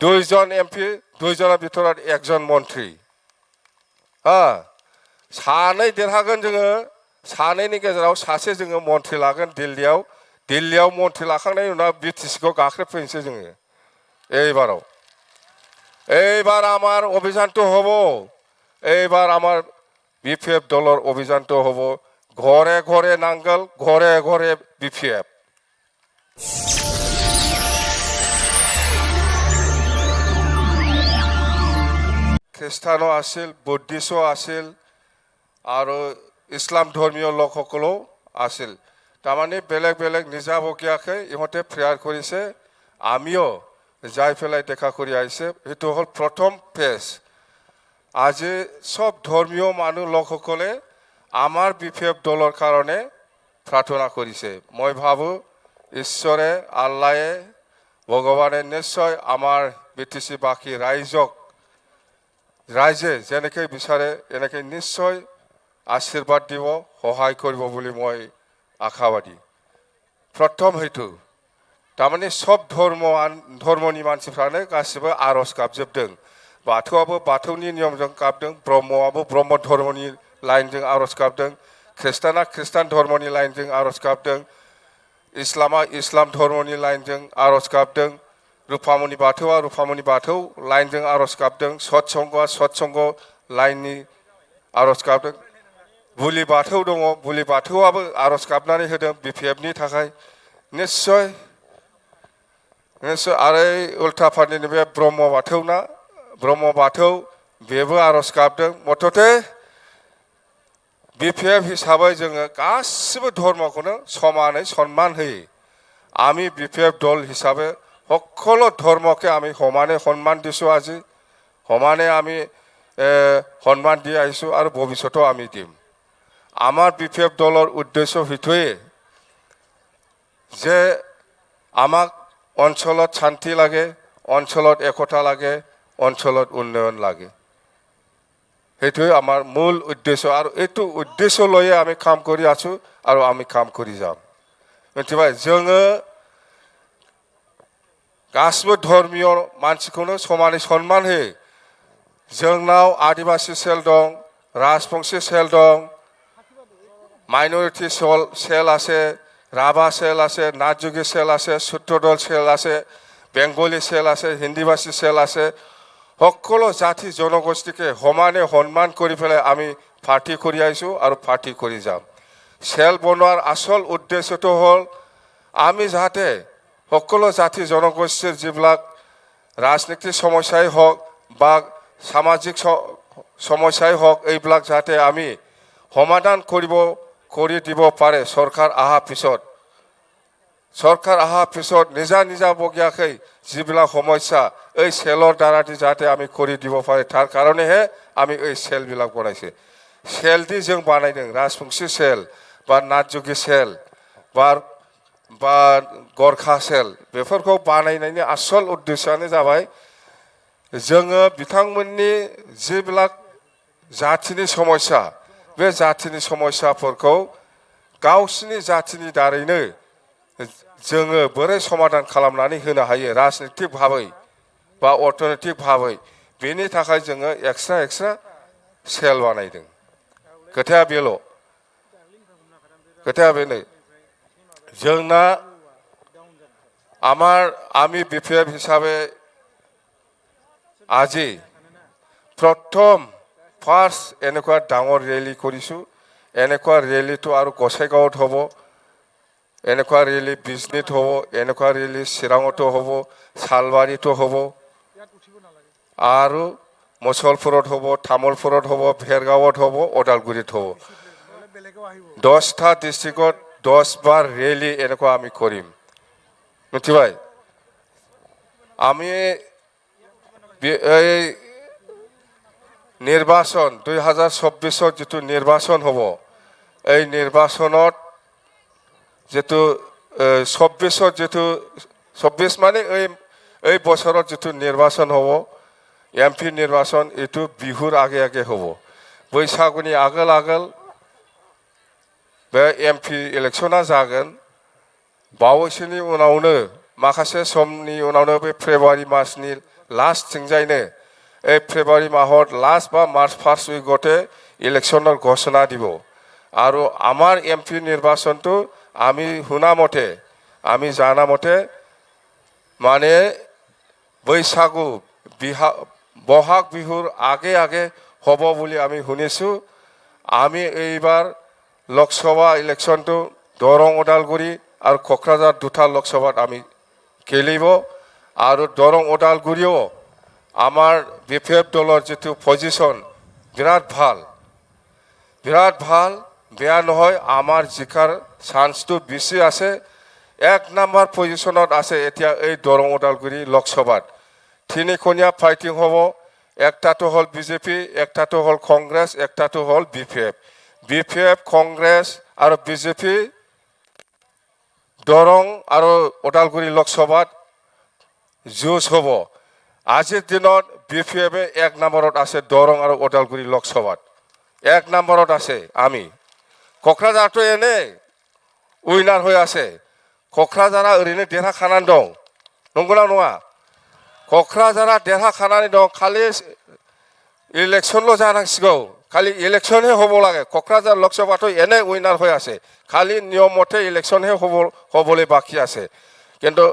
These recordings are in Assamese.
2জন এমপি 2জনেৰ ভিতৰত 1জন মন্ত্ৰী হ্যাঁ सानै देरहागोन जोङो सानैनि गेजेराव सासे जोङो मन्थ्रि लागोन दिल्लीयाव मन्थ्रि लाखांनायनि उनाव बिटिसिखौ गाख्रेबफैनोसै जोङो এইবার আমার অভিযানটো হব এইবার আমার বিপিএফ দলের অভিযানটো হব ঘরে ঘরে নাঙ্গল ঘরে ঘরে বিপিএফ খ্ৰীষ্টানো আছিল বুদ্ধিষ্টো আছিল আৰু ইছলাম ধৰ্মীয় লোকসকলো আছিল তাৰমানে বেলেগ বেলেগ নিজাবকীয়াকৈ ইহঁতে প্ৰেয়াৰ কৰিছে আমিও যাই পেলাই দেখা কৰি আহিছে সেইটো হ'ল প্ৰথম ফেজ আজি সব ধৰ্মীয় মানুহ লোকসকলে আমাৰ বিপিএফ দলৰ কাৰণে প্ৰাৰ্থনা কৰিছে মই ভাবো ঈশ্বৰে আল্লাহে ভগৱানে নিশ্চয় আমাৰ বিটিসি বাকী ৰাইজে যেনেকৈ বিচাৰে এনেকৈ নিশ্চয় আশীৰ্বাদ দিব সহায় কৰিব বুলি মই আশাবাদী প্ৰথম হেতু তাৰমানে সব ধৰ্মনি मानसिफ्रानो गासिबो आरज गाबजोबदों बाथौआबो बाथौनि नियमजों गाबदों ब्रह्मआबो ब्रह्म धर्मनि लाइनजों आरज गाबदों ख्रिस्टाना ख्रिस्टान धर्मनि लाइनजों आरज गाबदों इस्लामा इस्लाम धर्मनि लाइनजों आरज गाबदों रुफामणि बाथौआ रुफामणि बाथौ लाइनजों आरज गाबदों सत्संगआ सत्संग लाइननि आरज गाबदों बुलि बाथौ दङ बुलि बाथौआबो आरज गाबनानै होदों बिपिएफनि थाखाय निश्चय आरो उल्था फारनि बे ब्रह्म बाथौ बेबो आरज गाबदों मथथे बिपिएफ हिसाबै जोङो गासिबो धर्मखौनो समानै सन्मान होयो আমি বিপিএফ দল হিসাবে সকলো ধৰ্মকে আমি সমানে সন্মান দিছো আজি সমানে আমি সন্মান দি আহিছো আৰু ভৱিষ্যতেও আমি দিম আমাৰ বিপিএফ দলৰ উদ্দেশ্য হিতুৱে যে আমাক অঞ্চলত শান্তি লাগে অঞ্চলত একতা লাগে অঞ্চলত উন্নয়ন লাগে হেতুৱে আমাৰ মূল উদ্দেশ্য আৰু এইটো উদ্দেশ্য লৈ আমি কাম কৰি আছো আৰু আমি কাম কৰি যাম मिथिबाय जोङो गासिबो धर्मीय मानसिखौनो समानै सन्मान होयो जोंनाव आदिवासी सेल दं राजबंशी सेल दं माइनरिटी सेल আছে राभा सेल আছে नाथजुगी सेल আছে सूत्रदल सेल আছে बेंगली सेल আছে हिन्दीभाषी सेल আছে সকলো জাতি জনগোষ্ঠীকে সমানে সন্মান কৰি পেলাই আমি পাৰ্টি কৰি আহিছো আৰু পাৰ্টি কৰি যাম सेल बनवार आसल उद्देश्यটো হল আমি যাতে সকলো জাতি জনগোষ্ঠীৰ যিবিলাক ৰাজনৈতিক সমস্যাই হওক বা সামাজিক সমস্যাই হওক এইবিলাক যাতে আমি সমাধান কৰি দিব পাৰে সৰকাৰ আহা পিছত নিজা বগীয়াকৈ যিবিলাক সমস্যা এই সেলৰ দ্বাৰা যাতে আমি কৰি দিব পাৰে তাৰ কাৰণেহে আমি এই সেলবিলাক বনাইছে सेल दी जों बानायदों राजबंशी सेल बा नाथजुगी सेल बा गरखा सेल बेफोरखौ बानायनायनि आसल उद्देश्यआनो जाबाय जोङो बिथांमोननि जिबिलाक जातिनि समस्या बे जातिनि समस्याफोरखौ गावसिनि जातिनि दारैनो जोङो बोरै समाधान खालामनानै होनो हायो राजनीतिक भाबै बा अर्थनैतिक भाबै बेनि थाखाय जोङो एक्सट्रा सेल बानायदों खोथाया बेनो जोंना आमी बिपिएफ हिसाबै আজি प्रथम फार्स्ट এনেকুৱা ডাঙৰ ৰেলী কৰিছো এনেকুৱা ৰেলীটো আৰু গোসাইগাঁৱত হ'ব এনেকুৱা ৰেলী বিজনীত হ'ব এনেকুৱা ৰেলী চিৰাঙতো হ'ব শালবাৰীতো হ'ব আৰু মছলপুৰত হ'ব তামুলপুৰত হ'ব ভেৰগাঁৱত হ'ব ওদালগুৰিত হ'ব 10টা ডিস্ট্ৰিক্টত 10 বাৰ ৰেলী এনেকুৱা আমি কৰিম মিथिবাই আমি এই নিৰ্বাচন 2024 যেটো নিৰ্বাচন হ'ব এই নিৰ্বাচনত যেটো 24 মানে এই বছৰত যেটো নিৰ্বাচন হ'ব एमपी निर्वाचन एटू बिहुर आगे होबो बैसागुनि आगोल बे एमपी इलेक्शना जागोन बावैसोनि उनावनो माखासे समनि उनावनो बे फेब्रुवारि मासनि লাষ্ট थिंजायनो এই ফেব্ৰুৱাৰী মাহত লাষ্ট বা মাৰ্চ ফাৰ্ষ্ট উইকতে ইলেকশ্যনৰ ঘোষণা দিব আৰু আমাৰ এমপি নিৰ্বাচনটো আমি শুনা মতে আমি জানা মতে মানে বৈশাগু বহাগ বিহুৰ আগে আগে হ'ব বুলি আমি শুনিছো আমি এইবাৰ লোকসভা ইলেকশ্যনটো দৰং ওদালগুৰি আৰু কোকৰাঝাৰ দুটা লোকসভাত আমি খেলিব আৰু দৰং ওদালগুৰিও আমাৰ বিপিএফ দলৰ যেটো পজিশন বিৰাট ভাল বেয়া নহয় আমাৰ জিকাৰ চান্সটো বেছি আছে এক নাম্বাৰ পজিশনত আছে এতিয়া এই দৰং ওদালগুৰি লোকসভাত তিনিখনীয়া ফাইটিং হ'ব একটাটো হল বিজেপি একটাটো হল কংগ্ৰেছ একটাটো হল বিপিএফ কংগ্ৰেছ আৰু বিজেপি দৰং আৰু ওদালগুৰি লোকসভাত যুঁজ হ'ব আজিৰ দিনত বিপিএফে এক নম্বৰত আছে দৰং আৰু ওদালগুৰি লোকসভাত এক নম্বৰত আছে আমি কক্ৰাঝাৰটো এনে উইনাৰ হৈ আছে কক্ৰাঝাৰা ওৰैनो देरहाखानानै दं नंगौना नङा कक्राझारा देरहाखानानै दं खालि इलेक्शनल' जानांसिगौ खालि इलेक्शनহে হ'ব লাগে कक्राझार লোকসভাটো এনে উইনাৰ হৈ আছে খালি নিয়ম মতে ইলেকশ্যনহে হ'বলৈ বাকি আছে কিন্তু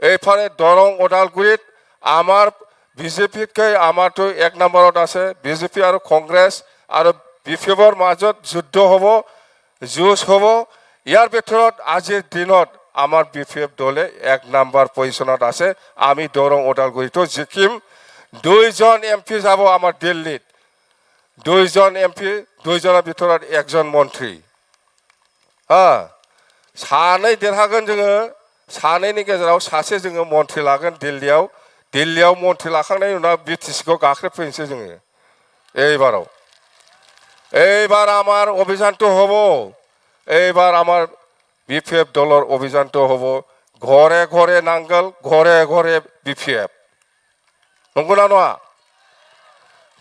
এইফালে দৰং ওদালগুৰিত আমাৰ বিজেপিতকৈ আমাৰটো এক নম্বৰত আছে বিজেপি আৰু কংগ্ৰেছ আৰু বিপিএফৰ মাজত যুদ্ধ হ'ব যুঁজ হ'ব ইয়াৰ ভিতৰত আজিৰ দিনত আমার বিপিএফ দলে এক নাম্বার পজিশনত আছে আমি দরং ওদালগুড়িতে জিকিম দুইজন এমপি যাব আমার দিল্লিত দুইজন এমপি দুইজনের ভিতৰত একজন মন্ত্রী হ্যাঁ সাनै দেरहागोन जोङो सानैनि गेजेराव सासे जोङो मन्थ्रि लागोन दिल्लीयाव मन्थ्रि लाखांनायनि उनाव बिटिसिखौ गाख्रेबफैनोसै जोङो এইবার আমার অভিযানটো হ'ব এইবার আমার বিপিএফ দলৰ অভিযানটো হ'ব ঘৰে ঘৰে নাঙ্গল ঘৰে ঘৰে বিপিএফ নংগোনা নয়া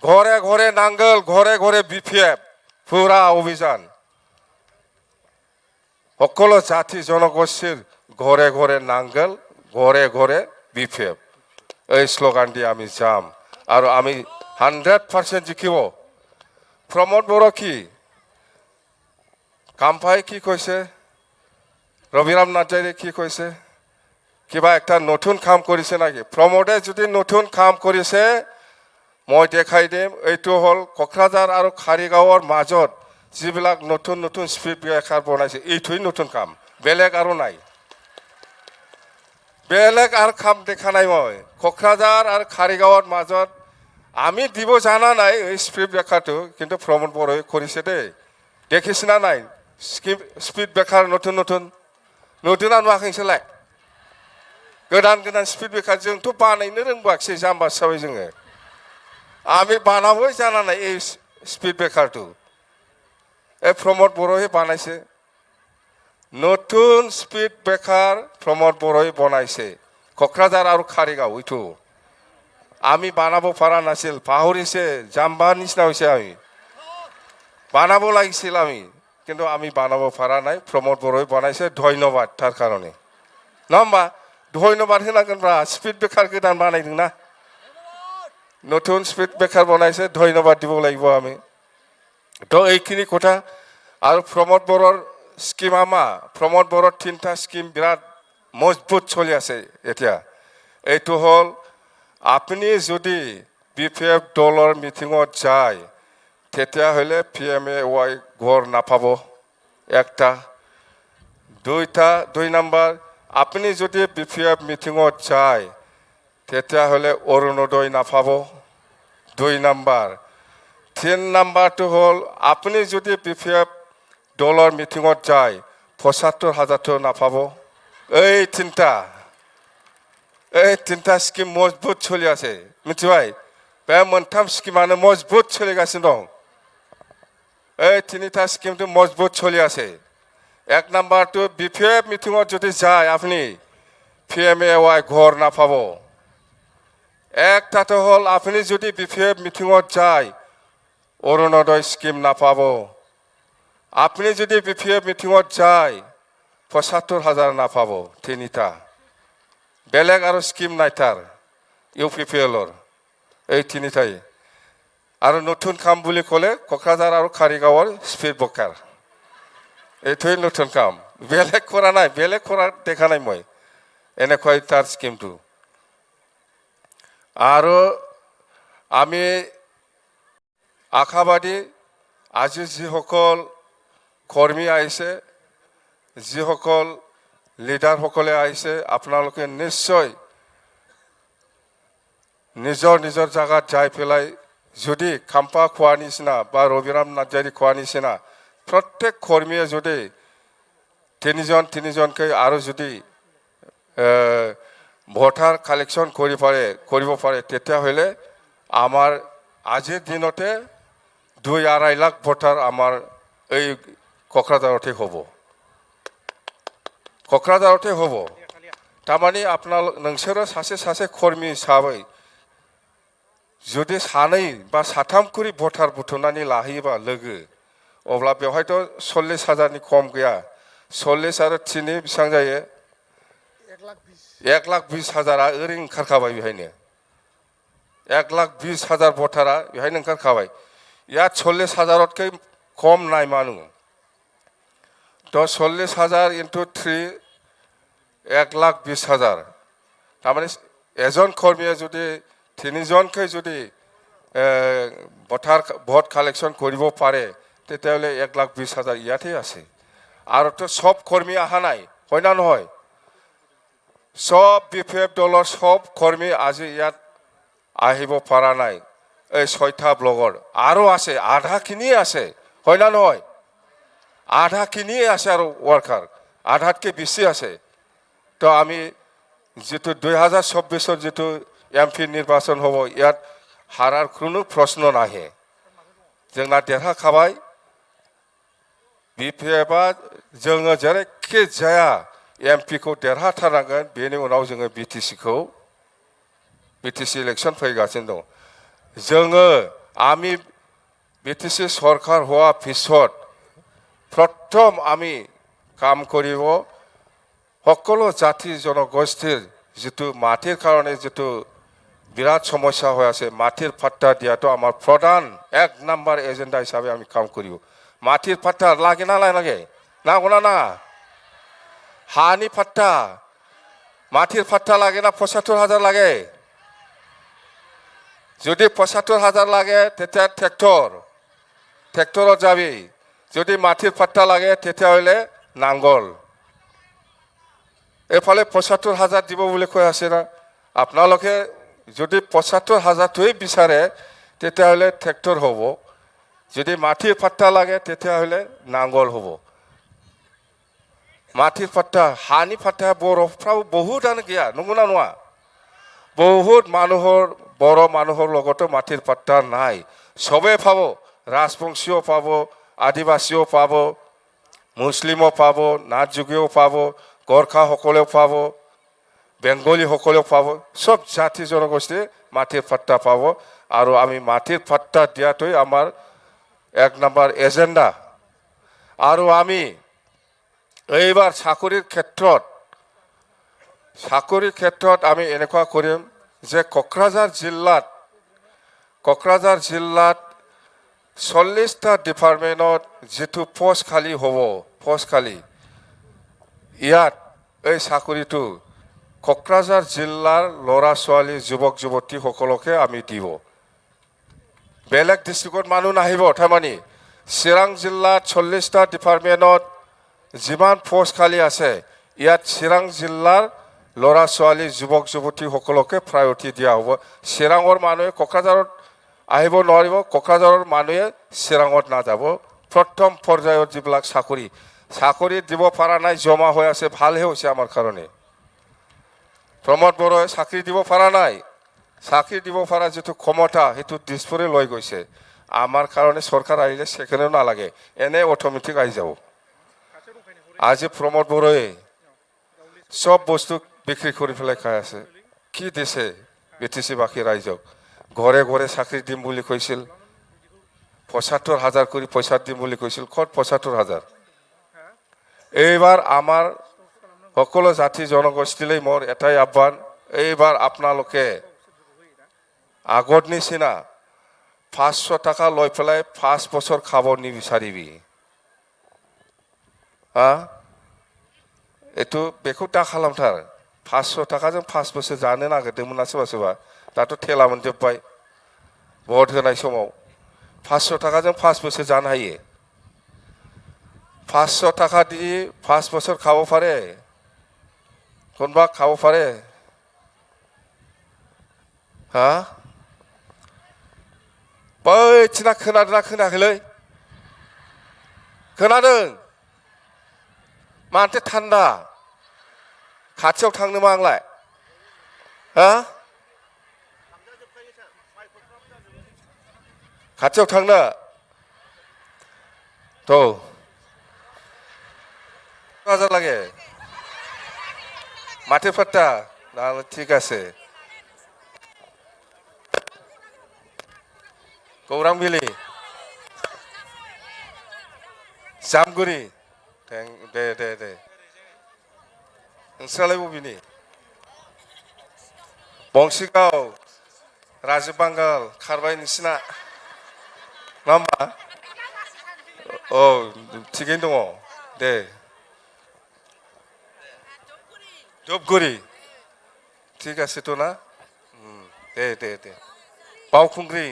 ঘৰে ঘৰে নাঙ্গল ঘৰে ঘৰে বিপিএফ পুৰা অভিযান সকলো জাতি জনগোষ্ঠীৰ ঘৰে ঘৰে নাঙ্গল ঘৰে ঘৰে বিপিএফ এই স্লোগান দি আমি যাম আৰু আমি 100% জিকিব প্ৰমোদ বড়ো কি কামপাই কি কৈছে ৰবিৰাম নাৰ্জাৰীয়ে কি কৈছে কিবা একটা নতুন কাম কৰিছে নাকি প্ৰমোদে যদি নতুন কাম কৰিছে মই দেখাই দিম এইটো হল কোকৰাঝাৰ আৰু খাৰিগাঁৱৰ মাজত যিবিলাক নতুন নতুন স্পিড ব্ৰেকাৰ বনাইছে এইটোই নতুন কাম বেলেগ আৰু নাই বেলেগ আৰু কাম দেখা নাই মই কোকৰাঝাৰ আৰু খাৰিগাঁৱৰ মাজত আমি দিব জানা নাই এই স্পিড ব্ৰেকাৰটো কিন্তু প্ৰমোদ বড়োই কৰিছে দেই দেখিছ না নাই স্পিড ব্ৰেকাৰ নতুন নতুন नुदोंना नुवाखैसोलाय गोदान गोदान स्पिड ब्रेकार जोंथ' बानायनो रोंबाखिसै जाम्बा हिसाबै जोङो आमी बानाबोই জানা নাই এই স্পিড ব্রেকারটো এই প্রমোদ বড়োই বানাইছে নতুন স্পিড ব্রেকার প্রমোদ বড়োই বনাইছে কোকৰাঝাৰ আৰু খাৰিগাঁও এইটো আমি বানাব পাৰা নাছিল পাহৰিছে জাম্বা নিচিনা হৈছে আমি বানাব লাগিছিল আমি কিন্তু আমি বানাব পাৰা নাই প্রমোদ বড়োই বানাইছে ধন্যবাদ তার কারণে নাম্বা ধন্যবাদ হোনাंगोनब्रा স্পিড ব্রেকার গোদান বানাইदों ना নতুন স্পিড ব্রেকার বানাইছে ধন্যবাদ দিব লাগিব আমি তো এইখিনি কথা আৰু প্ৰমোদ বড়োৰ স্কিম আমা প্ৰমোদ বড়োৰ তিনটা স্কিম বিৰাট মজবুত চলি আছে এতিয়া এইটো হল আপনি যদি বিপিএফ দলৰ মিটিঙত যায় তেতিয়া হলে পিএমএৱাই ঘৰ নাপাব একটা দুই নাম্বাৰ আপনি যদি বিপিএফ মিটিঙত যায় তেতিয়া হলে অৰুণোদয় নাপাব 2 নাম্বাৰ 3 নাম্বাৰটো হল আপনি যদি বিপিএফ দলৰ মিটিঙত যায় ৭৫,০০০ নাপাব এই তিনটা স্কিম মজবুত চলি আছে মিथिबाय बे मोनथाम स्किमानो मजबुत सोलिगासिनो दं এই তিনিটা স্কিমটো মজবুত চলি আছে এক নাম্বাৰটো বিপিএফ মিটিঙত যদি যায় আপনি পিএমএৱাই ঘৰ নাপাব একটাটো হল আপনি যদি বিপিএফ মিটিঙত যায় অৰুণোদয় স্কিম নাপাব আপনি যদি বিপিএফ মিটিঙত যায় ৭৫,০০০ নাপাব তিনিটা বেলেগ আৰু স্কিম নাই তাৰ ইউপিপিএলৰ এই তিনিটাই আৰু নতুন কাম বুলি ক'লে কোকৰাঝাৰ আৰু কাৰিগাঁৱৰ স্পীড ব্ৰেকাৰ এইটোৱে নতুন কাম বেলেগ কৰা নাই বেলেগ কৰা দেখা নাই মই এনেকুৱাই তাৰ স্কিমটো আৰু আমি আশাবাদী আজি যিসকল কৰ্মী আহিছে যিসকল লিডাৰসকলে আহিছে আপোনালোকে নিশ্চয় নিজৰ নিজৰ জায়গাত যাই পেলাই যদি খাম্পা খোৱা নিচিনা বা ৰবিৰাম নাৰ্জাৰী খোৱা নিচিনা প্ৰত্যেক কৰ্মীয়ে যদি তিনিজনকৈ আৰু যদি ভোটাৰ কালেকশ্যন কৰিব পাৰে তেতিয়াহ'লে আমাৰ আজিৰ দিনতে 2-2.5 লাখ ভোটাৰ আমাৰ এই কোকৰাঝাৰতে হ'ব কোকৰাঝাৰতে হ'ব তাৰমানে नोंसोरो सासे কৰ্মী हिसाबै যদি सानै बा साथाम करि भोटार बुथुमनानै लाहैयोबा लोगो अब्ला बेवहायथ' 40,000नि खम गैया 40 आरो 3 बेसेबां जायो 1,20,000 ओरैनो ओंखारखाबाय बेहायनो 1,20,000 भोटारा बेहायनो ओंखारखाबाय या 40,000तकै खम नाय मानु तो 40,000 into 3 1,20,000 तारमाने एजन कर्मीया जुदि 3 जनकै जुदि भोट कालेक्शन करिब पारे तेতিয়াह'লে 1,20,000 ইয়াতে আছে আৰু তো সব কৰ্মী আহা নাই হয় না নহয় সব BPF দলৰ সব কৰ্মী আজি ইয়াত আহিব পৰা নাই এই 6টা ব্লকৰ আৰু আছে আধাখিনি আছে হয় না নহয় আধাখিনি আছে আৰু ওয়াৰ্কাৰ আধাতকৈ বেছি আছে তো আমি যেটো 2024 যেটো এমপি নিৰ্বাচন হ'ব ইয়াত হারার কোনো প্রশ্ন নাহে जोंना देरहाखाबाय BPFआ जोङो जेरैखि जाया एमपिखौ देरहाथारनांगोन बेनि उनाव जोङो BTC इलेक्शन फैगासिनो दं जोङो आमी BTC सरकार होआ पिছত प्रथम आमी কাম কৰিব সকলো জাতি জনগোষ্ঠীৰ যেটো মাটিৰ কাৰণে যেটো বিৰাট সমস্যা হৈ আছে মাটিৰ পাট্টা দিয়াটো আমাৰ প্ৰধান 1 নম্বৰ এজেন্ডা হিচাপে আমি কাম কৰিব মাটিৰ পাট্টা লাগে না লাগে না কোনা না হানি পাট্টা মাটিৰ পাট্টা লাগে না ৭৫,০০০ লাগে যদি ৭৫,০০০ লাগে তেতিয়া ট্ৰেক্টৰত যাবি যদি মাটিৰ পাট্টা লাগে তেতিয়াহ'লে নাঙ্গল এফালে ৭৫,০০০ দিব বুলি কৈ আছে না আপোনালোকে যদি ৭৫,০০০টোই বিচাৰে তেতিয়াহ'লে ট্ৰেক্টৰ হ'ব যদি মাটিৰ পাট্টা লাগে তেতিয়াহ'লে নাঙ্গল হ'ব মাটিৰ পাট্টা হানি পাট্টা বৰফ্ৰাও বহুতানো গিয়া নগুনা নয়া বহুত মানুহৰ বড় মানুহৰ লগতো মাটিৰ পাট্টা নাই সবে পাব ৰাজবংশীও পাব আদিবাসীও পাব মুসলিমও পাব নাথযোগীও পাব গোৰ্খা সকলেও পাব বেঙ্গলী সকলেও পাব সব জাতি জনগোষ্ঠী মাটিৰ পাট্টা পাব আৰু আমি মাটিৰ পাট্টা দিয়াটোই আমাৰ 1 নম্বৰ এজেন্ডা আৰু আমি এইবাৰ চাকৰিৰ ক্ষেত্ৰত আমি এনেকুৱা কৰিম যে কোকৰাঝাৰ জিলাত 40টা ডিপাৰ্টমেন্টত যেটো পোষ্ট খালি হ'ব ইয়াত এই চাকৰিটো কোকৰাঝাৰ জিলাৰ ল'ৰা ছোৱালী যুৱক যুৱতী সকলকে আমি দিব বেলেগ ডিস্ট্ৰিক্টত মানুহ নাহিব তাৰমানে চিৰাং জিলাত 40টা ডিপাৰ্টমেন্টত যিমান পোষ্ট খালি আছে ইয়াত চিৰাং জিলাৰ ল'ৰা ছোৱালী যুৱক যুৱতী সকলকে প্ৰায়োৰিটি দিয়া হ'ব চিৰাঙৰ মানুহে কোকৰাঝাৰত আহিব নোৱাৰিব কোকৰাঝাৰৰ মানুহে চিৰাঙত নাযাব প্ৰথম পৰ্যায়ৰ যিবিলাক চাকৰি দিব পৰা নাই জমা হৈ আছে ভালহে হৈছে আমাৰ কাৰণে প্ৰমোদ বড়োৱে চাকৰি দিব পৰা নাই চাকৰি দিব পৰা যেটো ক্ষমতা হেতু দিছপুৰে লৈ গৈছে আমাৰ কাৰণে চৰকাৰ আহিলে সেকেন্ডও নালাগে এনে অটোমেটিক আহি যাব আজি প্ৰমোদ বড়োৱে সব বস্তু বিক্ৰী কৰি ফেলাই খাই আছে কি দিছে BTC বাকি ৰাইজক ঘৰে ঘৰে চাকৰি দিম বুলি কৈছিল ৭৫,০০০ কৰি পইচা দিম বুলি কৈছিল কত ৭৫,০০০ এইবাৰ আমাৰ সকলো জাতি জনগোষ্ঠীলৈ মোৰ এটাই আহ্বান এইবাৰ আপোনালোকে আগতनि सिना 500 টাকা লই পেলাই 5 বছৰ খাব নিবিচাৰিবি हा एतु बेखौ दा खालामथार 500 टाकाजों 5 बोसोर जानो नागिरदोंमोन ना सोरबा सोरबा दाथ' थेला मोनजोब्बाय भट होनाय समाव 500 टाकाजों 5 बोसोर जानो हायो 500 টাকা দি 5 বছর খাব পারে কোনবা খাব পারে हा बैथिना खोनादोंना खोनायाखैलै खोनादों माथो थान्दा खाथियाव थांनो मा आंलाय हा खाथियाव थांनो थ' क'क्राझार লাগে माथो पात्ता ना ঠিক আছে गौरांबिलि जामगुरि दे नोंस्रालाय बबेनि बंसिगाव राजीब बांगाल खारबाय नोंसिना मा होमबा औ थिगैनो दङ दे धुपगुरि ঠিক আছে তো না दे बावखुंग्रि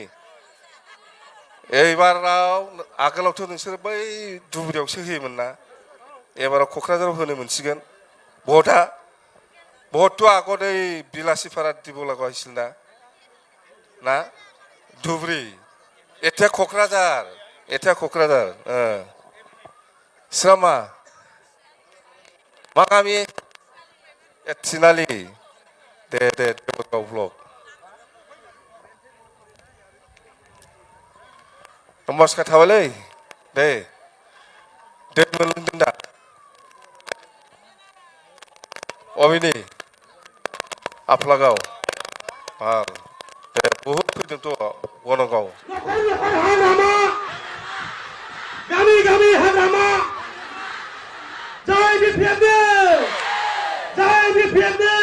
এইবাराव आगोलावथ' नोंसोर बै धुबुरियावसो होयोमोन ना एबाराव क'क्राझाराव होनो मोनसिगोन भटथ' আগত এই বিলাসীপাৰা দিব লগা হৈছিল না ধুবুরি এতিয়া क'क्राझार सिरा मा गामि थिनालि दे देबोरगाव ब्लक नमस्कार थाबायलै दे मोनलोंदों दा अबेनि आफलागाव दे बहुद फैदोंथ' गनगाव गामि हाग्रामा जय BPF